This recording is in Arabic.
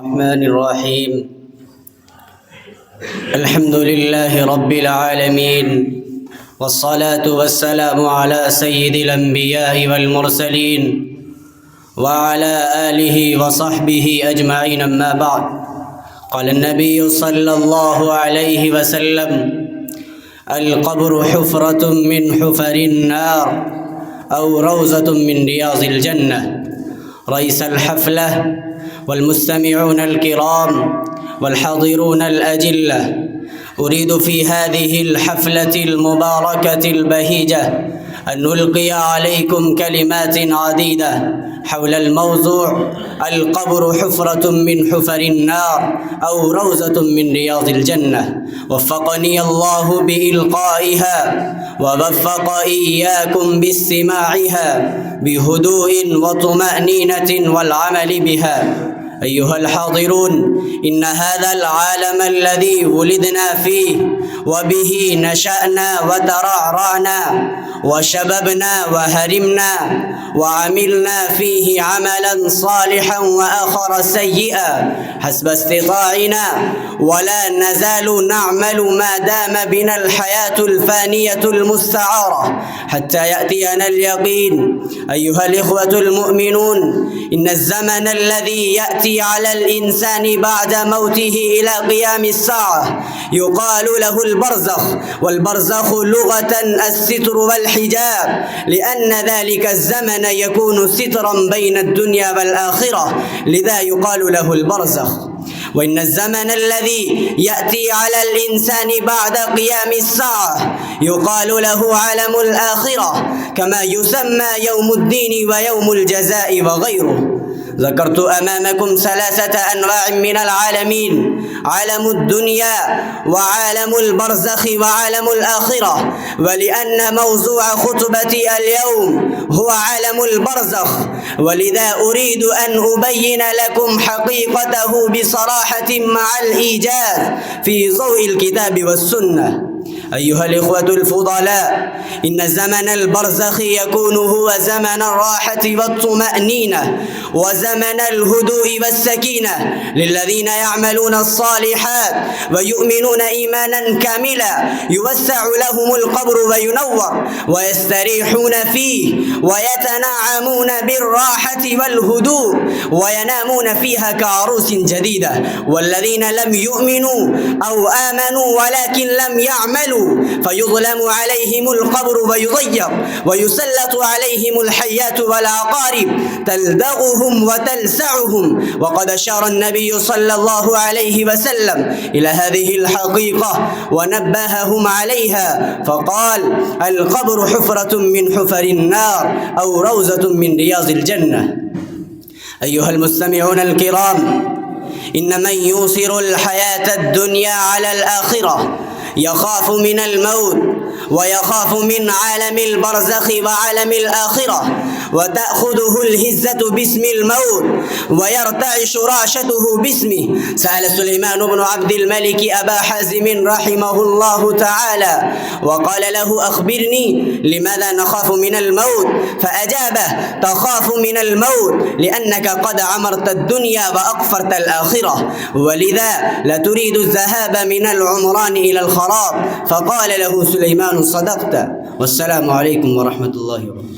الرحمن الرحيم. الحمد لله رب العالمين، والصلاة والسلام على سيد الأنبياء والمرسلين وعلى آله وصحبه أجمعين. أما بعد، قال النبي صلى الله عليه وسلم: القبر حفرة من حفر النار أو روزة من رياض الجنة. رئيس الحفلة والمستمعون الكرام والحاضرون الأجلة، أريد في هذه الحفلة المباركة البهيجة أن نلقي عليكم كلمات عديدة حول الموضوع القبر حفرة من حفر النار أو روزة من رياض الجنة. وفقني الله بإلقائها ووفق إياكم باستماعها بهدوء وطمأنينة والعمل بها. أيها الحاضرون، إن هذا العالم الذي ولدنا فيه وبه نشأنا وترعرعنا وشببنا وهرمنا وعملنا فيه عملا صالحا وآخر سيئا حسب استطاعنا، ولا نزال نعمل ما دام بنا الحياة الفانية المستعارة حتى يأتينا اليقين. أيها الإخوة المؤمنون، إن الزمن الذي يأتي على الإنسان بعد موته إلى قيام الساعة يقال له البرزخ، والبرزخ لغة الستر والحجاب، لأن ذلك الزمن يكون سترا بين الدنيا والآخرة، لذا يقال له البرزخ. وإن الزمن الذي يأتي على الإنسان بعد قيام الساعة يقال له عالم الآخرة، كما يسمى يوم الدين ويوم الجزاء وغيره. ذكرت أمامكم ثلاثة أنواع من العالمين: عالم الدنيا وعالم البرزخ وعالم الآخرة. ولأن موضوع خطبتي اليوم هو عالم البرزخ، ولذا أريد أن أبين لكم حقيقته بصراحة مع الإيجاز في ضوء الكتاب والسنة. أيها الإخوة الفضلاء، إن زمن البرزخ يكون هو زمن الراحة والطمأنينة وزمن الهدوء والسكينة للذين يعملون الصالحات ويؤمنون إيمانا كاملا، يوسع لهم القبر وينور ويستريحون فيه ويتنعمون بالراحة والهدوء وينامون فيها كعروس جديدة. والذين لم يؤمنوا أو آمنوا ولكن لم يعملوا فيظلم عليهم القبر ويضيق ويسلط عليهم الحيات والعقارب تلدغهم وتلسعهم. وقد أشار النبي صلى الله عليه وسلم إلى هذه الحقيقة ونبههم عليها فقال: القبر حفرة من حفر النار أو روزة من رياض الجنة. أيها المستمعون الكرام، إن من يوصر الحياة الدنيا على الآخرة يخاف من الموت ويخاف من عالم البرزخ وعالم الآخرة، وتأخذه الهزة باسم الموت ويرتعش رعشته باسمه. سأل سليمان بن عبد الملك أبا حازم رحمه الله تعالى وقال له: أخبرني لماذا نخاف من الموت؟ فأجابه: تخاف من الموت لأنك قد عمرت الدنيا وأقفرت الآخرة، ولذا لا تريد الذهاب من العمران إلى الخراب. فقال له سليمان: صدقت. والسلام عليكم ورحمة الله وبركاته.